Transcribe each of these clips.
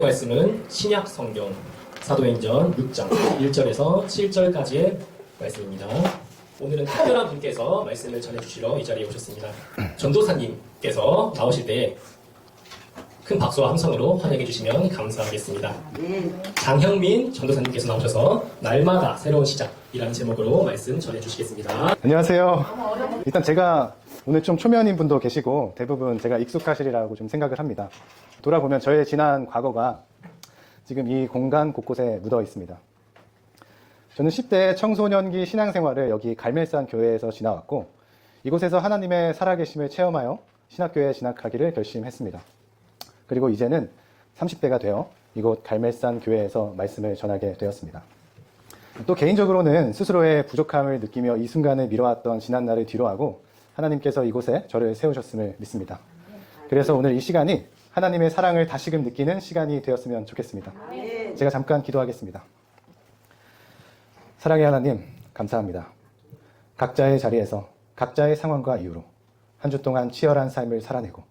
말씀은 신약 성경 사도행전 6장 1절에서 7절까지의 말씀입니다. 오늘은 특별한 분께서 말씀을 전해주시러 이 자리에 오셨습니다. 전도사님께서 나오실 때 큰 박수와 함성으로 환영해 주시면 감사하겠습니다. 장형민 전도사님께서 나오셔서 날마다 새로운 시작이라는 제목으로 말씀 전해주시겠습니다. 안녕하세요. 일단 제가 오늘 좀 초면인 분도 계시고 대부분 제가 익숙하시리라고 좀 생각을 합니다. 돌아보면 저의 지난 과거가 지금 이 공간 곳곳에 묻어 있습니다. 저는 10대 청소년기 신앙생활을 여기 갈멜산 교회에서 지나왔고 이곳에서 하나님의 살아계심을 체험하여 신학교에 진학하기를 결심했습니다. 그리고 이제는 30대가 되어 이곳 갈멜산 교회에서 말씀을 전하게 되었습니다. 또 개인적으로는 스스로의 부족함을 느끼며 이 순간을 미뤄왔던 지난날을 뒤로하고 하나님께서 이곳에 저를 세우셨음을 믿습니다. 그래서 오늘 이 시간이 하나님의 사랑을 다시금 느끼는 시간이 되었으면 좋겠습니다. 제가 잠깐 기도하겠습니다. 사랑의 하나님, 감사합니다. 각자의 자리에서 각자의 상황과 이유로 한 주 동안 치열한 삶을 살아내고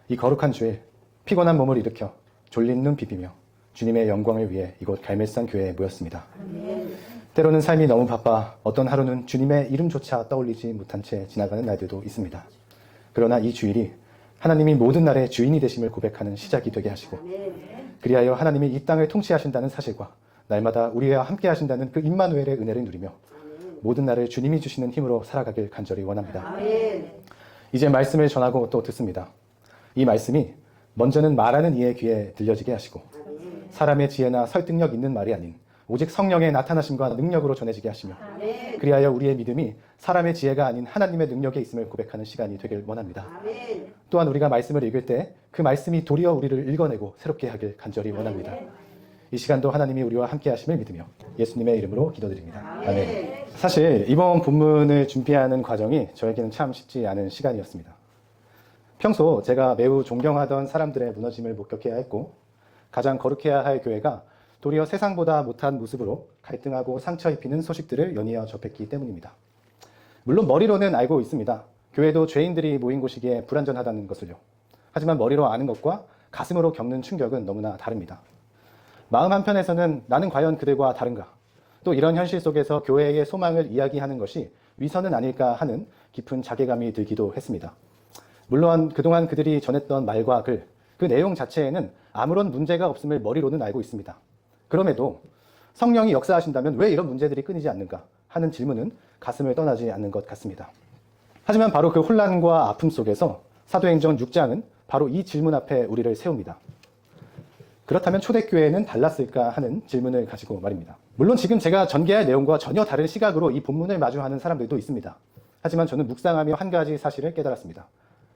이 거룩한 주일 피곤한 몸을 일으켜 졸린 눈 비비며 주님의 영광을 위해 이곳 갈멜산 교회에 모였습니다. 때로는 삶이 너무 바빠 어떤 하루는 주님의 이름조차 떠올리지 못한 채 지나가는 날들도 있습니다. 그러나 이 주일이 하나님이 모든 날의 주인이 되심을 고백하는 시작이 되게 하시고 그리하여 하나님이 이 땅을 통치하신다는 사실과 날마다 우리와 함께 하신다는 그 임마누엘의 은혜를 누리며 모든 날을 주님이 주시는 힘으로 살아가길 간절히 원합니다. 이제 말씀을 전하고 또 듣습니다. 이 말씀이 먼저는 말하는 이의 귀에 들려지게 하시고 사람의 지혜나 설득력 있는 말이 아닌 오직 성령의 나타나심과 능력으로 전해지게 하시며 그리하여 우리의 믿음이 사람의 지혜가 아닌 하나님의 능력에 있음을 고백하는 시간이 되길 원합니다. 또한 우리가 말씀을 읽을 때 그 말씀이 도리어 우리를 읽어내고 새롭게 하길 간절히 원합니다. 이 시간도 하나님이 우리와 함께 하심을 믿으며 예수님의 이름으로 기도드립니다. 아멘. 사실 이번 본문을 준비하는 과정이 저에게는 참 쉽지 않은 시간이었습니다. 평소 제가 매우 존경하던 사람들의 무너짐을 목격해야 했고 가장 거룩해야 할 교회가 도리어 세상보다 못한 모습으로 갈등하고 상처 입히는 소식들을 연이어 접했기 때문입니다. 물론 머리로는 알고 있습니다. 교회도 죄인들이 모인 곳이기에 불완전하다는 것을요. 하지만 머리로 아는 것과 가슴으로 겪는 충격은 너무나 다릅니다. 마음 한편에서는 나는 과연 그들과 다른가? 또 이런 현실 속에서 교회의 소망을 이야기하는 것이 위선은 아닐까 하는 깊은 자괴감이 들기도 했습니다. 물론 그동안 그들이 전했던 말과 글, 그 내용 자체에는 아무런 문제가 없음을 머리로는 알고 있습니다. 그럼에도 성령이 역사하신다면 왜 이런 문제들이 끊이지 않는가 하는 질문은 가슴을 떠나지 않는 것 같습니다. 하지만 바로 그 혼란과 아픔 속에서 사도행전 6장은 바로 이 질문 앞에 우리를 세웁니다. 그렇다면 초대교회는 달랐을까 하는 질문을 가지고 말입니다. 물론 지금 제가 전개할 내용과 전혀 다른 시각으로 이 본문을 마주하는 사람들도 있습니다. 하지만 저는 묵상하며 한 가지 사실을 깨달았습니다.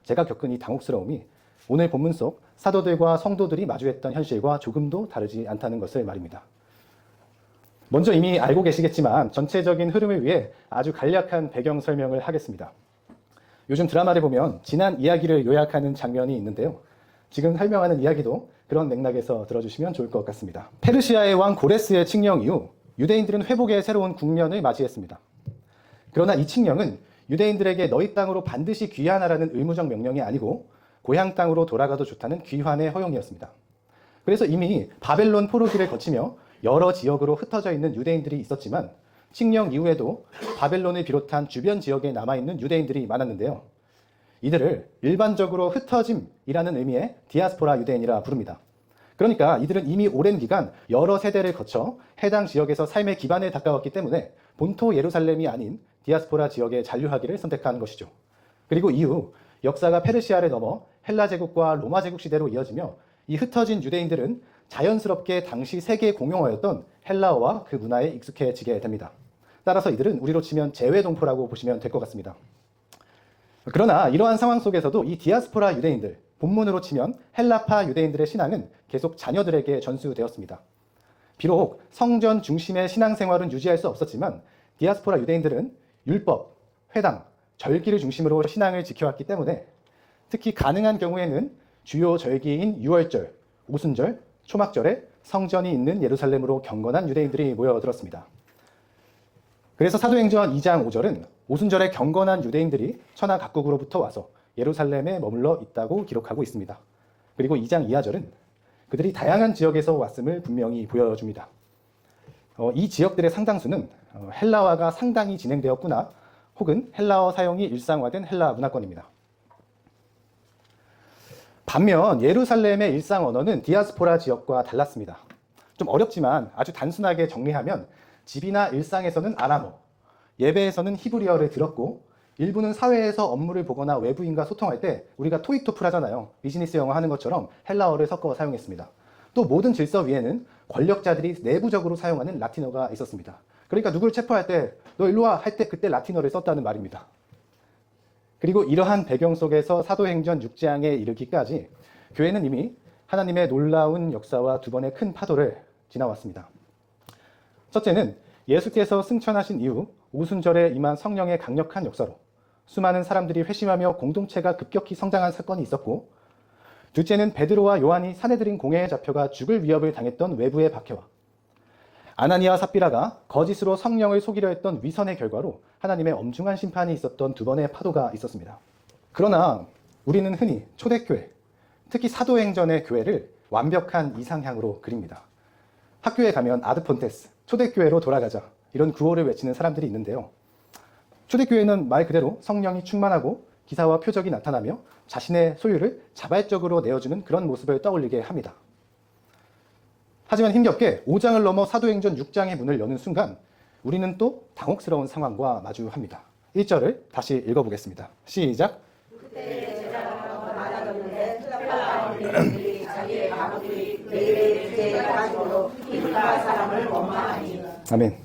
제가 겪은 이 당혹스러움이 오늘 본문 속 사도들과 성도들이 마주했던 현실과 조금도 다르지 않다는 것을 말입니다. 먼저 이미 알고 계시겠지만 전체적인 흐름을 위해 아주 간략한 배경 설명을 하겠습니다. 요즘 드라마를 보면 지난 이야기를 요약하는 장면이 있는데요. 지금 설명하는 이야기도 그런 맥락에서 들어주시면 좋을 것 같습니다. 페르시아의 왕 고레스의 칙령 이후 유대인들은 회복의 새로운 국면을 맞이했습니다. 그러나 이 칙령은 유대인들에게 너희 땅으로 반드시 귀환하라는 의무적 명령이 아니고 고향 땅으로 돌아가도 좋다는 귀환의 허용이었습니다. 그래서 이미 바벨론 포로기를 거치며 여러 지역으로 흩어져 있는 유대인들이 있었지만 칙령 이후에도 바벨론을 비롯한 주변 지역에 남아있는 유대인들이 많았는데요. 이들을 일반적으로 흩어짐이라는 의미의 디아스포라 유대인이라 부릅니다. 그러니까 이들은 이미 오랜 기간 여러 세대를 거쳐 해당 지역에서 삶의 기반에 가까웠기 때문에 본토 예루살렘이 아닌 디아스포라 지역에 잔류하기를 선택한 것이죠. 그리고 이후 역사가 페르시아를 넘어 헬라 제국과 로마 제국 시대로 이어지며 이 흩어진 유대인들은 자연스럽게 당시 세계 공용어였던 헬라어와 그 문화에 익숙해지게 됩니다. 따라서 이들은 우리로 치면 재외동포라고 보시면 될 것 같습니다. 그러나 이러한 상황 속에서도 이 디아스포라 유대인들, 본문으로 치면 헬라파 유대인들의 신앙은 계속 자녀들에게 전수되었습니다. 비록 성전 중심의 신앙생활은 유지할 수 없었지만 디아스포라 유대인들은 율법, 회당, 절기를 중심으로 신앙을 지켜왔기 때문에 특히 가능한 경우에는 주요 절기인 유월절, 오순절, 초막절에 성전이 있는 예루살렘으로 경건한 유대인들이 모여들었습니다. 그래서 사도행전 2장 5절은 오순절에 경건한 유대인들이 천하 각국으로부터 와서 예루살렘에 머물러 있다고 기록하고 있습니다. 그리고 2장 2하절은 그들이 다양한 지역에서 왔음을 분명히 보여줍니다. 이 지역들의 상당수는 헬라화가 상당히 진행되었구나, 혹은 헬라어 사용이 일상화된 헬라 문화권입니다. 반면 예루살렘의 일상 언어는 디아스포라 지역과 달랐습니다. 좀 어렵지만 아주 단순하게 정리하면 집이나 일상에서는 아람어, 예배에서는 히브리어를 들었고, 일부는 사회에서 업무를 보거나 외부인과 소통할 때 우리가 토익토플 하잖아요. 비즈니스 영어 하는 것처럼 헬라어를 섞어 사용했습니다. 또 모든 질서 위에는 권력자들이 내부적으로 사용하는 라틴어가 있었습니다. 그러니까 누구를 체포할 때 너 일로 와 할 때 그때 라틴어를 썼다는 말입니다. 그리고 이러한 배경 속에서 사도행전 6장에 이르기까지 교회는 이미 하나님의 놀라운 역사와 두 번의 큰 파도를 지나왔습니다. 첫째는 예수께서 승천하신 이후 오순절에 임한 성령의 강력한 역사로 수많은 사람들이 회심하며 공동체가 급격히 성장한 사건이 있었고, 둘째는 베드로와 요한이 사내들인 공회에 잡혀가 죽을 위협을 당했던 외부의 박해와 아나니아와 삽비라가 거짓으로 성령을 속이려 했던 위선의 결과로 하나님의 엄중한 심판이 있었던 두 번의 파도가 있었습니다. 그러나 우리는 흔히 초대교회, 특히 사도행전의 교회를 완벽한 이상향으로 그립니다. 학교에 가면 아드폰테스, 초대교회로 돌아가자, 이런 구호를 외치는 사람들이 있는데요. 초대교회는 말 그대로 성령이 충만하고 기사와 표적이 나타나며 자신의 소유를 자발적으로 내어주는 그런 모습을 떠올리게 합니다. 하지만 힘겹게 5장을 넘어 사도행전 6장의 문을 여는 순간 우리는 또 당혹스러운 상황과 마주합니다. 1절을 다시 읽어보겠습니다. 시작. 그때 제자가 많아졌는데 헬라파인들이 자기의 가족들이 매일의 주제를 가지고 이웃과 사람을 원망하니. 아멘.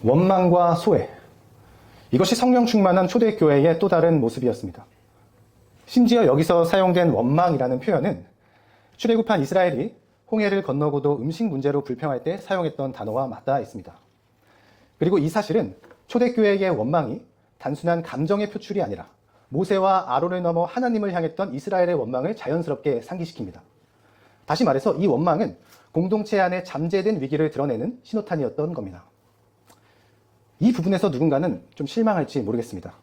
원망과 소외, 이것이 성령 충만한 초대교회의 또 다른 모습이었습니다. 심지어 여기서 사용된 원망이라는 표현은 출애굽한 이스라엘이 홍해를 건너고도 음식 문제로 불평할 때 사용했던 단어와 맞닿아 있습니다. 그리고 이 사실은 초대교회의 원망이 단순한 감정의 표출이 아니라 모세와 아론을 넘어 하나님을 향했던 이스라엘의 원망을 자연스럽게 상기시킵니다. 다시 말해서 이 원망은 공동체 안에 잠재된 위기를 드러내는 신호탄이었던 겁니다. 이 부분에서 누군가는 좀 실망할지 모르겠습니다.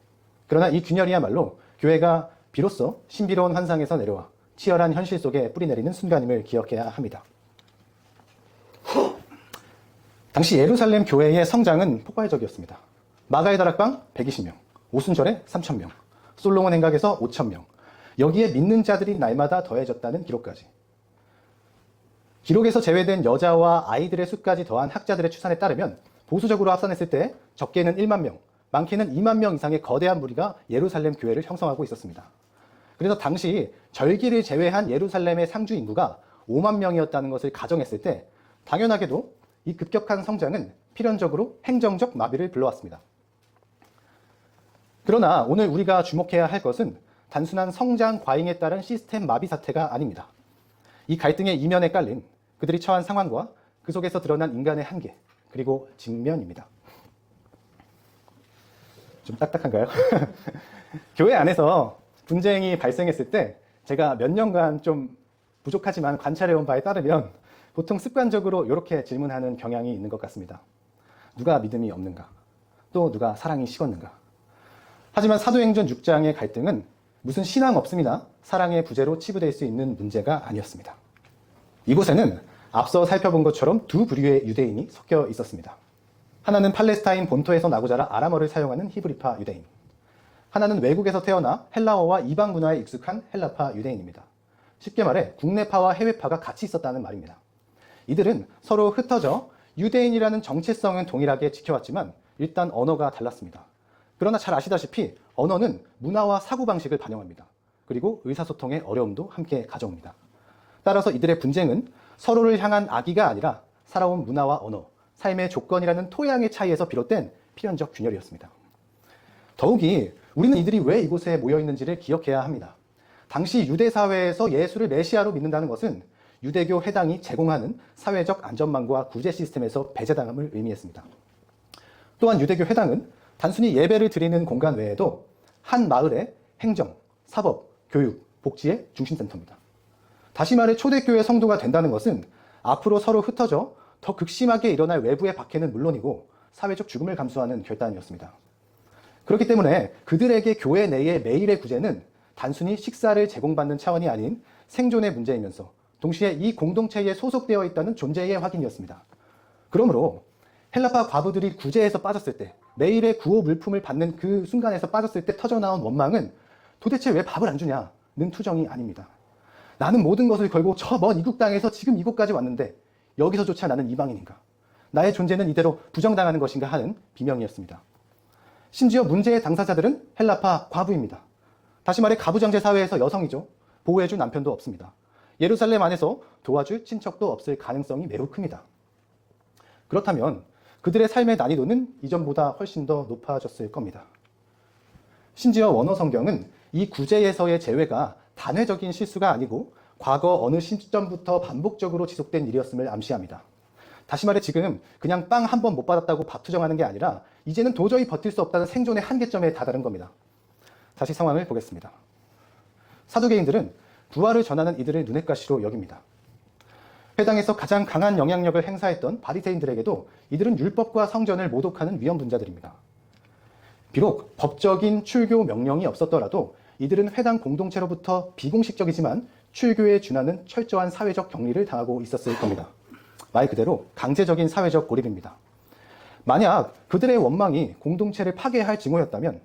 그러나 이 균열이야말로 교회가 비로소 신비로운 환상에서 내려와 치열한 현실 속에 뿌리내리는 순간임을 기억해야 합니다. 당시 예루살렘 교회의 성장은 폭발적이었습니다. 마가의 다락방 120명, 오순절에 3,000명, 솔로몬 행각에서 5,000명, 여기에 믿는 자들이 날마다 더해졌다는 기록까지. 기록에서 제외된 여자와 아이들의 수까지 더한 학자들의 추산에 따르면 보수적으로 합산했을 때 적게는 1만 명, 많게는 2만 명 이상의 거대한 무리가 예루살렘 교회를 형성하고 있었습니다. 그래서 당시 절기를 제외한 예루살렘의 상주 인구가 5만 명이었다는 것을 가정했을 때 당연하게도 이 급격한 성장은 필연적으로 행정적 마비를 불러왔습니다. 그러나 오늘 우리가 주목해야 할 것은 단순한 성장 과잉에 따른 시스템 마비 사태가 아닙니다. 이 갈등의 이면에 깔린 그들이 처한 상황과 그 속에서 드러난 인간의 한계, 그리고 직면입니다. 좀 딱딱한가요? 교회 안에서 분쟁이 발생했을 때 제가 몇 년간 좀 부족하지만 관찰해온 바에 따르면 보통 습관적으로 이렇게 질문하는 경향이 있는 것 같습니다. 누가 믿음이 없는가? 또 누가 사랑이 식었는가? 하지만 사도행전 6장의 갈등은 무슨 신앙 없음이나 사랑의 부재로 치부될 수 있는 문제가 아니었습니다. 이곳에는 앞서 살펴본 것처럼 두 부류의 유대인이 섞여 있었습니다. 하나는 팔레스타인 본토에서 나고 자라 아람어를 사용하는 히브리파 유대인, 하나는 외국에서 태어나 헬라어와 이방 문화에 익숙한 헬라파 유대인입니다. 쉽게 말해 국내파와 해외파가 같이 있었다는 말입니다. 이들은 서로 흩어져 유대인이라는 정체성은 동일하게 지켜왔지만 일단 언어가 달랐습니다. 그러나 잘 아시다시피 언어는 문화와 사고방식을 반영합니다. 그리고 의사소통의 어려움도 함께 가져옵니다. 따라서 이들의 분쟁은 서로를 향한 악의가 아니라 살아온 문화와 언어, 삶의 조건이라는 토양의 차이에서 비롯된 필연적 균열이었습니다. 더욱이 우리는 이들이 왜 이곳에 모여있는지를 기억해야 합니다. 당시 유대 사회에서 예수를 메시아로 믿는다는 것은 유대교 회당이 제공하는 사회적 안전망과 구제 시스템에서 배제당함을 의미했습니다. 또한 유대교 회당은 단순히 예배를 드리는 공간 외에도 한 마을의 행정, 사법, 교육, 복지의 중심센터입니다. 다시 말해 초대교회 성도가 된다는 것은 앞으로 서로 흩어져 더 극심하게 일어날 외부의 박해는 물론이고 사회적 죽음을 감수하는 결단이었습니다. 그렇기 때문에 그들에게 교회 내의 매일의 구제는 단순히 식사를 제공받는 차원이 아닌 생존의 문제이면서 동시에 이 공동체에 소속되어 있다는 존재의 확인이었습니다. 그러므로 헬라파 과부들이 구제에서 빠졌을 때, 매일의 구호 물품을 받는 그 순간에서 빠졌을 때 터져나온 원망은 도대체 왜 밥을 안 주냐는 투정이 아닙니다. 나는 모든 것을 걸고 저 먼 이국 땅에서 지금 이곳까지 왔는데 여기서조차 나는 이방인인가? 나의 존재는 이대로 부정당하는 것인가 하는 비명이었습니다. 심지어 문제의 당사자들은 헬라파 과부입니다. 다시 말해 가부장제 사회에서 여성이죠. 보호해줄 남편도 없습니다. 예루살렘 안에서 도와줄 친척도 없을 가능성이 매우 큽니다. 그렇다면 그들의 삶의 난이도는 이전보다 훨씬 더 높아졌을 겁니다. 심지어 원어 성경은 이 구제에서의 제외가 단회적인 실수가 아니고 과거 어느 시점부터 반복적으로 지속된 일이었음을 암시합니다. 다시 말해 지금 그냥 빵 한 번 못 받았다고 밥 투정하는 게 아니라 이제는 도저히 버틸 수 없다는 생존의 한계점에 다다른 겁니다. 다시 상황을 보겠습니다. 사두개인들은 부활을 전하는 이들을 눈엣 가시로 여깁니다. 회당에서 가장 강한 영향력을 행사했던 바리새인들에게도 이들은 율법과 성전을 모독하는 위험분자들입니다. 비록 법적인 출교 명령이 없었더라도 이들은 회당 공동체로부터 비공식적이지만 출교에 준하는 철저한 사회적 격리를 당하고 있었을 겁니다. 말 그대로 강제적인 사회적 고립입니다. 만약 그들의 원망이 공동체를 파괴할 징후였다면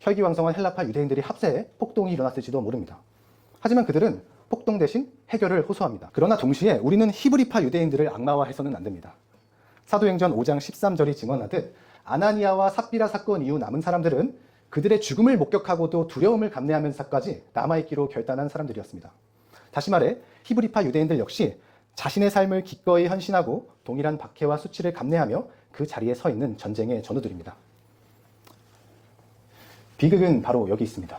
혈기왕성한 헬라파 유대인들이 합세해 폭동이 일어났을지도 모릅니다. 하지만 그들은 폭동 대신 해결을 호소합니다. 그러나 동시에 우리는 히브리파 유대인들을 악마화해서는 안 됩니다. 사도행전 5장 13절이 증언하듯 아나니아와 삽비라 사건 이후 남은 사람들은 그들의 죽음을 목격하고도 두려움을 감내하면서까지 남아있기로 결단한 사람들이었습니다. 다시 말해 히브리파 유대인들 역시 자신의 삶을 기꺼이 헌신하고 동일한 박해와 수치를 감내하며 그 자리에 서 있는 전쟁의 전우들입니다. 비극은 바로 여기 있습니다.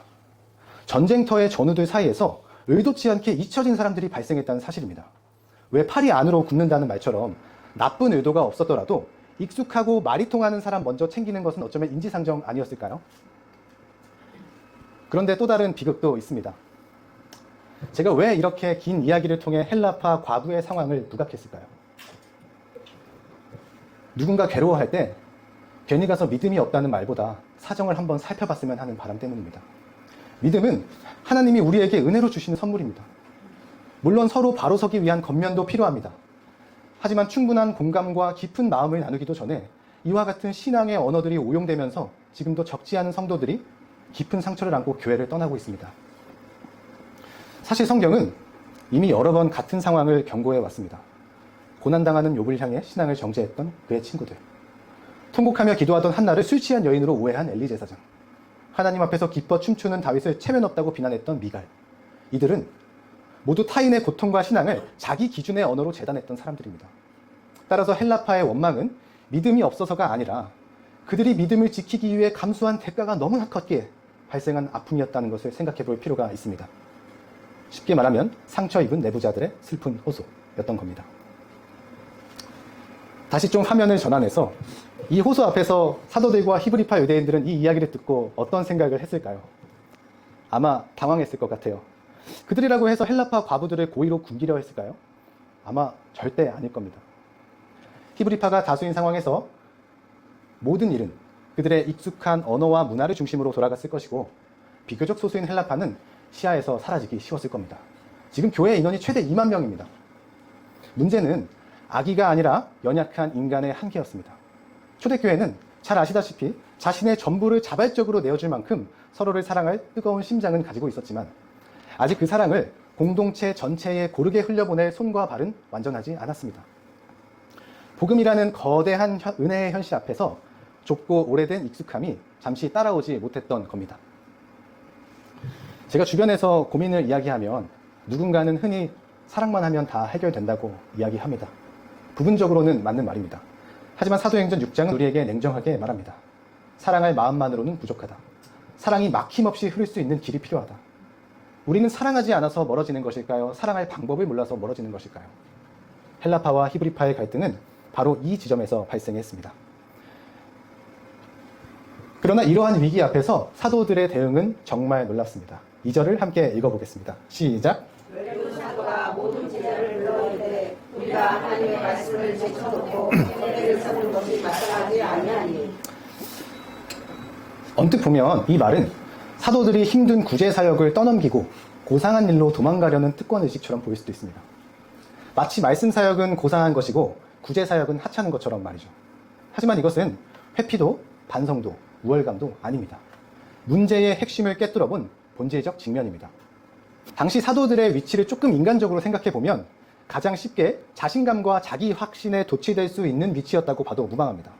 전쟁터의 전우들 사이에서 의도치 않게 잊혀진 사람들이 발생했다는 사실입니다. 왜 팔이 안으로 굽는다는 말처럼 나쁜 의도가 없었더라도 익숙하고 말이 통하는 사람 먼저 챙기는 것은 어쩌면 인지상정 아니었을까요? 그런데 또 다른 비극도 있습니다. 제가 왜 이렇게 긴 이야기를 통해 헬라파 과부의 상황을 부각했을까요? 누군가 괴로워할 때 괜히 가서 믿음이 없다는 말보다 사정을 한번 살펴봤으면 하는 바람 때문입니다. 믿음은 하나님이 우리에게 은혜로 주시는 선물입니다. 물론 서로 바로 서기 위한 겉면도 필요합니다. 하지만 충분한 공감과 깊은 마음을 나누기도 전에 이와 같은 신앙의 언어들이 오용되면서 지금도 적지 않은 성도들이 깊은 상처를 안고 교회를 떠나고 있습니다. 사실 성경은 이미 여러 번 같은 상황을 경고해 왔습니다. 고난당하는 욥을 향해 신앙을 정죄했던 그의 친구들, 통곡하며 기도하던 한나를 술 취한 여인으로 오해한 엘리 제사장, 하나님 앞에서 기뻐 춤추는 다윗을 체면 없다고 비난했던 미갈, 이들은 모두 타인의 고통과 신앙을 자기 기준의 언어로 재단했던 사람들입니다. 따라서 헬라파의 원망은 믿음이 없어서가 아니라 그들이 믿음을 지키기 위해 감수한 대가가 너무나 컸기에 발생한 아픔이었다는 것을 생각해 볼 필요가 있습니다. 쉽게 말하면 상처 입은 내부자들의 슬픈 호소였던 겁니다. 다시 좀 화면을 전환해서 이 호소 앞에서 사도들과 히브리파 유대인들은 이 이야기를 듣고 어떤 생각을 했을까요? 아마 당황했을 것 같아요. 그들이라고 해서 헬라파 과부들을 고의로 굶기려 했을까요? 아마 절대 아닐 겁니다. 히브리파가 다수인 상황에서 모든 일은 그들의 익숙한 언어와 문화를 중심으로 돌아갔을 것이고 비교적 소수인 헬라파는 시야에서 사라지기 쉬웠을 겁니다. 지금 교회 인원이 최대 2만 명입니다. 문제는 악의가 아니라 연약한 인간의 한계였습니다. 초대교회는 잘 아시다시피 자신의 전부를 자발적으로 내어줄 만큼 서로를 사랑할 뜨거운 심장은 가지고 있었지만 아직 그 사랑을 공동체 전체에 고르게 흘려보낼 손과 발은 완전하지 않았습니다. 복음이라는 거대한 은혜의 현실 앞에서 좁고 오래된 익숙함이 잠시 따라오지 못했던 겁니다. 제가 주변에서 고민을 이야기하면 누군가는 흔히 사랑만 하면 다 해결된다고 이야기합니다. 부분적으로는 맞는 말입니다. 하지만 사도행전 6장은 우리에게 냉정하게 말합니다. 사랑할 마음만으로는 부족하다. 사랑이 막힘없이 흐를 수 있는 길이 필요하다. 우리는 사랑하지 않아서 멀어지는 것일까요? 사랑할 방법을 몰라서 멀어지는 것일까요? 헬라파와 히브리파의 갈등은 바로 이 지점에서 발생했습니다. 그러나 이러한 위기 앞에서 사도들의 대응은 정말 놀랍습니다. 2절을 함께 읽어보겠습니다. 시작! 외로운 사도가 모든 제자를 불러오되 우리가 하나님의 말씀을 제쳐놓고 교회를 세우는 것이 마땅하지 아니하니. 언뜻 보면 이 말은 사도들이 힘든 구제 사역을 떠넘기고 고상한 일로 도망가려는 특권의식처럼 보일 수도 있습니다. 마치 말씀 사역은 고상한 것이고 구제 사역은 하찮은 것처럼 말이죠. 하지만 이것은 회피도 반성도 우월감도 아닙니다. 문제의 핵심을 꿰뚫어본 본질적 직면입니다. 당시 사도들의 위치를 조금 인간적으로 생각해보면 가장 쉽게 자신감과 자기 확신에 도취될 수 있는 위치였다고 봐도 무방합니다.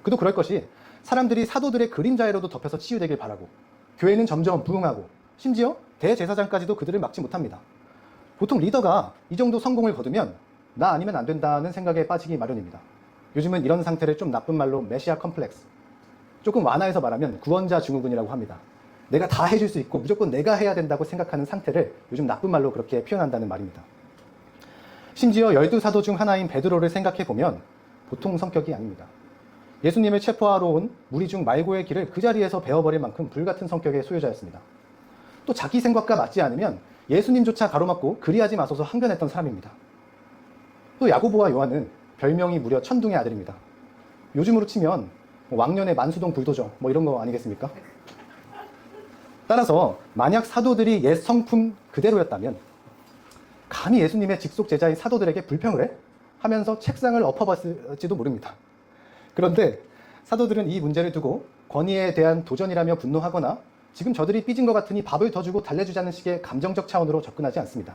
그도 그럴 것이 사람들이 사도들의 그림자에로도 덮여서 치유되길 바라고 교회는 점점 부흥하고 심지어 대제사장까지도 그들을 막지 못합니다. 보통 리더가 이 정도 성공을 거두면 나 아니면 안 된다는 생각에 빠지기 마련입니다. 요즘은 이런 상태를 좀 나쁜 말로 메시아 컴플렉스, 조금 완화해서 말하면 구원자 증후군이라고 합니다. 내가 다 해줄 수 있고 무조건 내가 해야 된다고 생각하는 상태를 요즘 나쁜 말로 그렇게 표현한다는 말입니다. 심지어 12사도 중 하나인 베드로를 생각해보면 보통 성격이 아닙니다. 예수님을 체포하러 온 무리 중 말고의 길을 그 자리에서 베어버릴 만큼 불같은 성격의 소유자였습니다. 또 자기 생각과 맞지 않으면 예수님조차 가로막고 그리하지 마소서 항변했던 사람입니다. 또 야고보와 요한은 별명이 무려 천둥의 아들입니다. 요즘으로 치면 왕년의 만수동 불도저 이런 거 아니겠습니까? 따라서 만약 사도들이 옛 성품 그대로였다면 감히 예수님의 직속 제자인 사도들에게 불평을 해? 하면서 책상을 엎어봤을지도 모릅니다. 그런데 사도들은 이 문제를 두고 권위에 대한 도전이라며 분노하거나 지금 저들이 삐진 것 같으니 밥을 더 주고 달래주자는 식의 감정적 차원으로 접근하지 않습니다.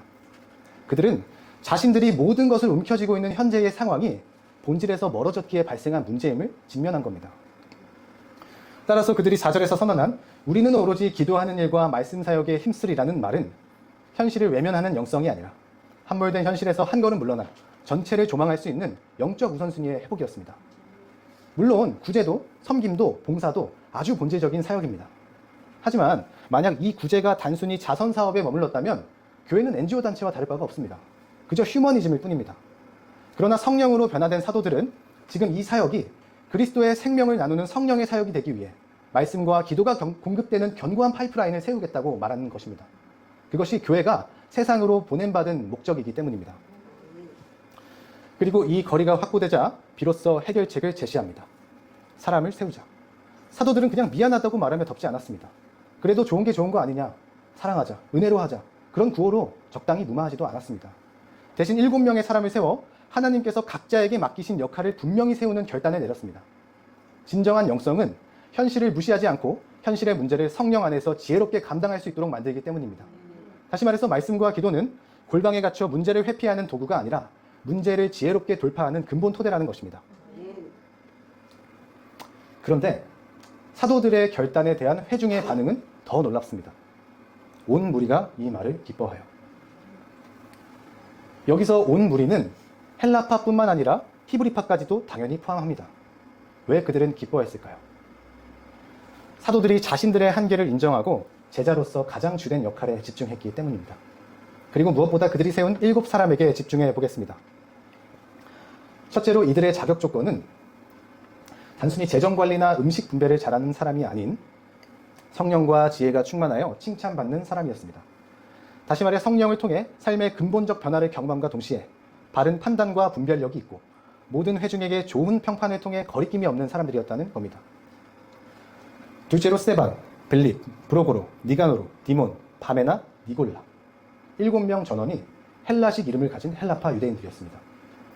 그들은 자신들이 모든 것을 움켜쥐고 있는 현재의 상황이 본질에서 멀어졌기에 발생한 문제임을 직면한 겁니다. 따라서 그들이 4절에서 선언한 우리는 오로지 기도하는 일과 말씀 사역에 힘쓰리라는 말은 현실을 외면하는 영성이 아니라 함몰된 현실에서 한 걸음 물러나 전체를 조망할 수 있는 영적 우선순위의 회복이었습니다. 물론 구제도 섬김도 봉사도 아주 본질적인 사역입니다. 하지만 만약 이 구제가 단순히 자선 사업에 머물렀다면 교회는 NGO 단체와 다를 바가 없습니다. 그저 휴머니즘일 뿐입니다. 그러나 성령으로 변화된 사도들은 지금 이 사역이 그리스도의 생명을 나누는 성령의 사역이 되기 위해 말씀과 기도가 공급되는 견고한 파이프라인을 세우겠다고 말하는 것입니다. 그것이 교회가 세상으로 보냄받은 목적이기 때문입니다. 그리고 이 거리가 확보되자 비로소 해결책을 제시합니다. 사람을 세우자. 사도들은 그냥 미안하다고 말하며 덮지 않았습니다. 그래도 좋은 게 좋은 거 아니냐, 사랑하자, 은혜로 하자, 그런 구호로 적당히 무마하지도 않았습니다. 대신 7명의 사람을 세워 하나님께서 각자에게 맡기신 역할을 분명히 세우는 결단을 내렸습니다. 진정한 영성은 현실을 무시하지 않고 현실의 문제를 성령 안에서 지혜롭게 감당할 수 있도록 만들기 때문입니다. 다시 말해서 말씀과 기도는 골방에 갇혀 문제를 회피하는 도구가 아니라 문제를 지혜롭게 돌파하는 근본 토대라는 것입니다. 그런데 사도들의 결단에 대한 회중의 반응은 더 놀랍습니다. 온 무리가 이 말을 기뻐하여. 여기서 온 무리는 헬라파뿐만 아니라 히브리파까지도 당연히 포함합니다. 왜 그들은 기뻐했을까요? 사도들이 자신들의 한계를 인정하고 제자로서 가장 주된 역할에 집중했기 때문입니다. 그리고 무엇보다 그들이 세운 7사람에게 집중해 보겠습니다. 첫째로 이들의 자격 조건은 단순히 재정관리나 음식 분배를 잘하는 사람이 아닌 성령과 지혜가 충만하여 칭찬받는 사람이었습니다. 다시 말해 성령을 통해 삶의 근본적 변화를 경험함과 동시에 바른 판단과 분별력이 있고 모든 회중에게 좋은 평판을 통해 거리낌이 없는 사람들이었다는 겁니다. 둘째로 스데반, 빌립, 브로고로, 니가노로, 디몬, 바메나, 니골라 7명 전원이 헬라식 이름을 가진 헬라파 유대인들이었습니다.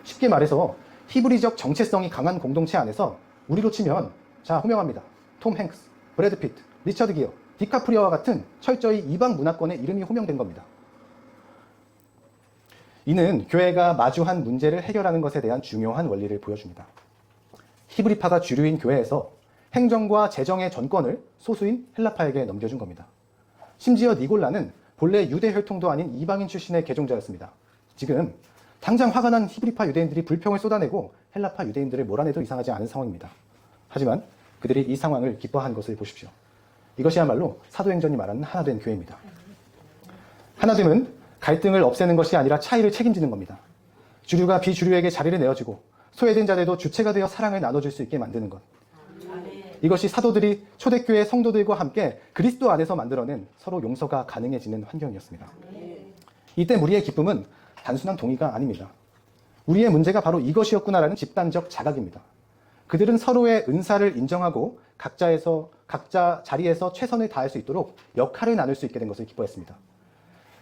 쉽게 말해서 히브리적 정체성이 강한 공동체 안에서 우리로 치면 자 호명합니다. 톰 행크스, 브래드 피트, 리처드 기어, 디카프리오와 같은 철저히 이방 문화권의 이름이 호명된 겁니다. 이는 교회가 마주한 문제를 해결하는 것에 대한 중요한 원리를 보여줍니다. 히브리파가 주류인 교회에서 행정과 재정의 전권을 소수인 헬라파에게 넘겨준 겁니다. 심지어 니골라는 본래 유대 혈통도 아닌 이방인 출신의 개종자였습니다. 지금 당장 화가 난 히브리파 유대인들이 불평을 쏟아내고 헬라파 유대인들을 몰아내도 이상하지 않은 상황입니다. 하지만 그들이 이 상황을 기뻐한 것을 보십시오. 이것이야말로 사도행전이 말하는 하나된 교회입니다. 하나됨은 갈등을 없애는 것이 아니라 차이를 책임지는 겁니다. 주류가 비주류에게 자리를 내어주고 소외된 자들도 주체가 되어 사랑을 나눠줄 수 있게 만드는 것. 이것이 사도들이 초대교회 성도들과 함께 그리스도 안에서 만들어낸 서로 용서가 가능해지는 환경이었습니다. 이때 우리의 기쁨은 단순한 동의가 아닙니다. 우리의 문제가 바로 이것이었구나라는 집단적 자각입니다. 그들은 서로의 은사를 인정하고 각자 자리에서 최선을 다할 수 있도록 역할을 나눌 수 있게 된 것을 기뻐했습니다.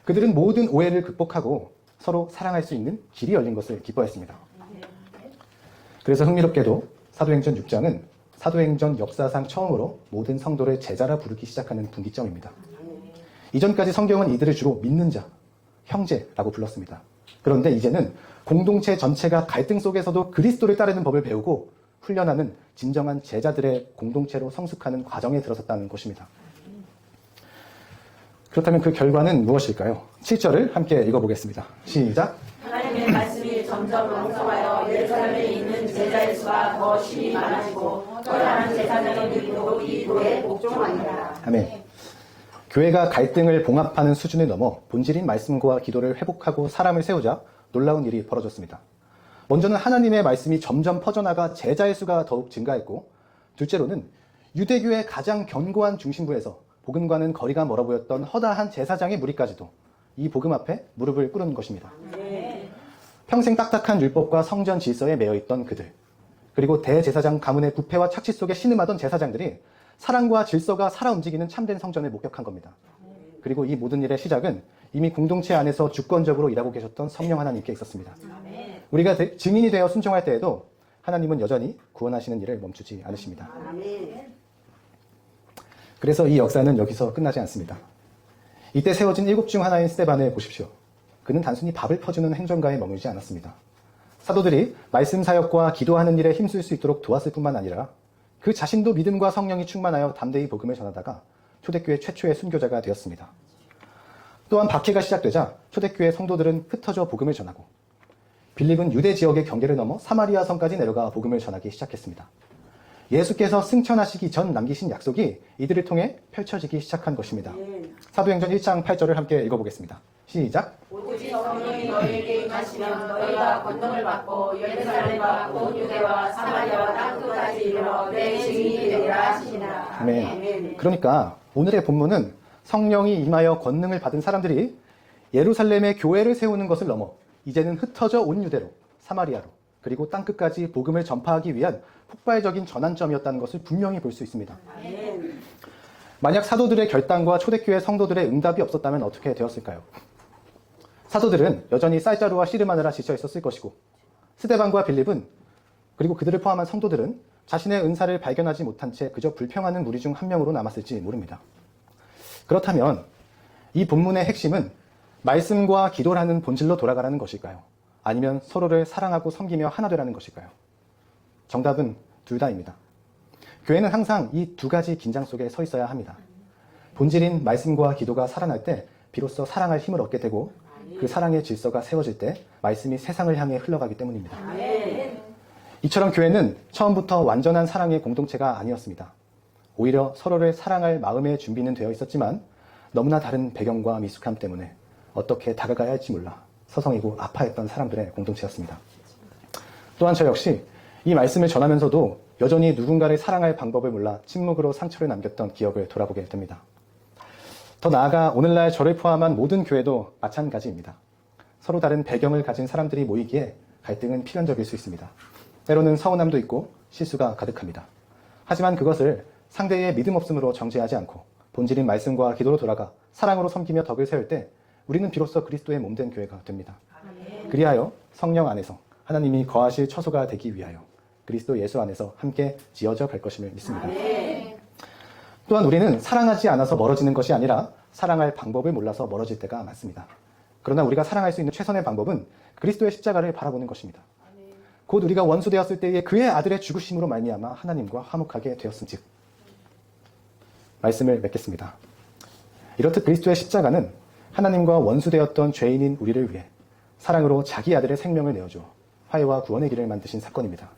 그들은 모든 오해를 극복하고 서로 사랑할 수 있는 길이 열린 것을 기뻐했습니다. 그래서 흥미롭게도 사도행전 6장은 사도행전 역사상 처음으로 모든 성도를 제자라 부르기 시작하는 분기점입니다. 이전까지 성경은 이들을 주로 믿는 자, 형제라고 불렀습니다. 그런데 이제는 공동체 전체가 갈등 속에서도 그리스도를 따르는 법을 배우고 훈련하는 진정한 제자들의 공동체로 성숙하는 과정에 들어섰다는 것입니다. 그렇다면 그 결과는 무엇일까요? 7절을 함께 읽어보겠습니다. 시작! 하나님의 말씀이 점점 왕성하여 예루살렘에 있는 제자의 수가 더 심히 많아지고 떠나는 제사장들도 이 도에 복종하니라. 아멘. 교회가 갈등을 봉합하는 수준을 넘어 본질인 말씀과 기도를 회복하고 사람을 세우자 놀라운 일이 벌어졌습니다. 먼저는 하나님의 말씀이 점점 퍼져나가 제자의 수가 더욱 증가했고, 둘째로는 유대교의 가장 견고한 중심부에서 복음과는 거리가 멀어 보였던 허다한 제사장의 무리까지도 이 복음 앞에 무릎을 꿇은 것입니다. 평생 딱딱한 율법과 성전 질서에 매여있던 그들, 그리고 대제사장 가문의 부패와 착취 속에 신음하던 제사장들이 사랑과 질서가 살아 움직이는 참된 성전을 목격한 겁니다. 그리고 이 모든 일의 시작은 이미 공동체 안에서 주권적으로 일하고 계셨던 성령 하나님께 있었습니다. 우리가 증인이 되어 순종할 때에도 하나님은 여전히 구원하시는 일을 멈추지 않으십니다. 그래서 이 역사는 여기서 끝나지 않습니다. 이때 세워진 7 중 하나인 스데반을 보십시오. 그는 단순히 밥을 퍼주는 행정가에 머물지 않았습니다. 사도들이 말씀 사역과 기도하는 일에 힘쓸 수 있도록 도왔을 뿐만 아니라 그 자신도 믿음과 성령이 충만하여 담대히 복음을 전하다가 초대교회 최초의 순교자가 되었습니다. 또한 박해가 시작되자 초대교회 성도들은 흩어져 복음을 전하고, 빌립은 유대 지역의 경계를 넘어 사마리아 성까지 내려가 복음을 전하기 시작했습니다. 예수께서 승천하시기 전 남기신 약속이 이들을 통해 펼쳐지기 시작한 것입니다. 사도행전 1장 8절을 함께 읽어보겠습니다. 시작! 오직 성령이 너희에게 임하시면 너희가 권능을 받고 예루살렘과 온 유대와 사마리아와 땅끝까지 이르러 내 증인이 되리라 하시니라. 아멘. 그러니까 오늘의 본문은 성령이 임하여 권능을 받은 사람들이 예루살렘의 교회를 세우는 것을 넘어 이제는 흩어져 온 유대로, 사마리아로, 그리고 땅끝까지 복음을 전파하기 위한 폭발적인 전환점이었다는 것을 분명히 볼 수 있습니다. 만약 사도들의 결단과 초대교회 성도들의 응답이 없었다면 어떻게 되었을까요? 사도들은 여전히 쌀자루와 씨름하느라 지쳐 있었을 것이고, 스데반과 빌립은, 그리고 그들을 포함한 성도들은 자신의 은사를 발견하지 못한 채 그저 불평하는 무리 중 한 명으로 남았을지 모릅니다. 그렇다면 이 본문의 핵심은 말씀과 기도라는 본질로 돌아가라는 것일까요? 아니면 서로를 사랑하고 섬기며 하나 되라는 것일까요? 정답은 둘 다입니다. 교회는 항상 이 두 가지 긴장 속에 서 있어야 합니다. 본질인 말씀과 기도가 살아날 때 비로소 사랑할 힘을 얻게 되고, 그 사랑의 질서가 세워질 때 말씀이 세상을 향해 흘러가기 때문입니다. 이처럼 교회는 처음부터 완전한 사랑의 공동체가 아니었습니다. 오히려 서로를 사랑할 마음의 준비는 되어 있었지만 너무나 다른 배경과 미숙함 때문에 어떻게 다가가야 할지 몰라 서성이고 아파했던 사람들의 공동체였습니다. 또한 저 역시 이 말씀을 전하면서도 여전히 누군가를 사랑할 방법을 몰라 침묵으로 상처를 남겼던 기억을 돌아보게 됩니다. 더 나아가 오늘날 저를 포함한 모든 교회도 마찬가지입니다. 서로 다른 배경을 가진 사람들이 모이기에 갈등은 필연적일 수 있습니다. 때로는 서운함도 있고 실수가 가득합니다. 하지만 그것을 상대의 믿음 없음으로 정죄하지 않고 본질인 말씀과 기도로 돌아가 사랑으로 섬기며 덕을 세울 때 우리는 비로소 그리스도의 몸된 교회가 됩니다. 그리하여 성령 안에서 하나님이 거하실 처소가 되기 위하여 그리스도 예수 안에서 함께 지어져 갈 것임을 믿습니다. 또한 우리는 사랑하지 않아서 멀어지는 것이 아니라 사랑할 방법을 몰라서 멀어질 때가 많습니다. 그러나 우리가 사랑할 수 있는 최선의 방법은 그리스도의 십자가를 바라보는 것입니다. 곧 우리가 원수되었을 때에 그의 아들의 죽으심으로 말미암아 하나님과 화목하게 되었음즉. 말씀을 맺겠습니다. 이렇듯 그리스도의 십자가는 하나님과 원수되었던 죄인인 우리를 위해 사랑으로 자기 아들의 생명을 내어주어 화해와 구원의 길을 만드신 사건입니다.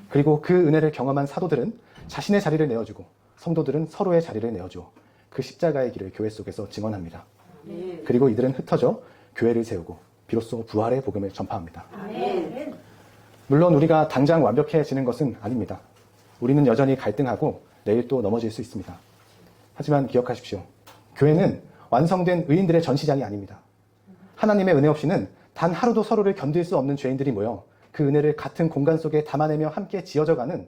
그리고 그 은혜를 경험한 사도들은 자신의 자리를 내어주고 성도들은 서로의 자리를 내어주어 그 십자가의 길을 교회 속에서 증언합니다. 그리고 이들은 흩어져 교회를 세우고 비로소 부활의 복음을 전파합니다. 물론 우리가 당장 완벽해지는 것은 아닙니다. 우리는 여전히 갈등하고 내일 또 넘어질 수 있습니다. 하지만 기억하십시오. 교회는 완성된 의인들의 전시장이 아닙니다. 하나님의 은혜 없이는 단 하루도 서로를 견딜 수 없는 죄인들이 모여 그 은혜를 같은 공간 속에 담아내며 함께 지어져가는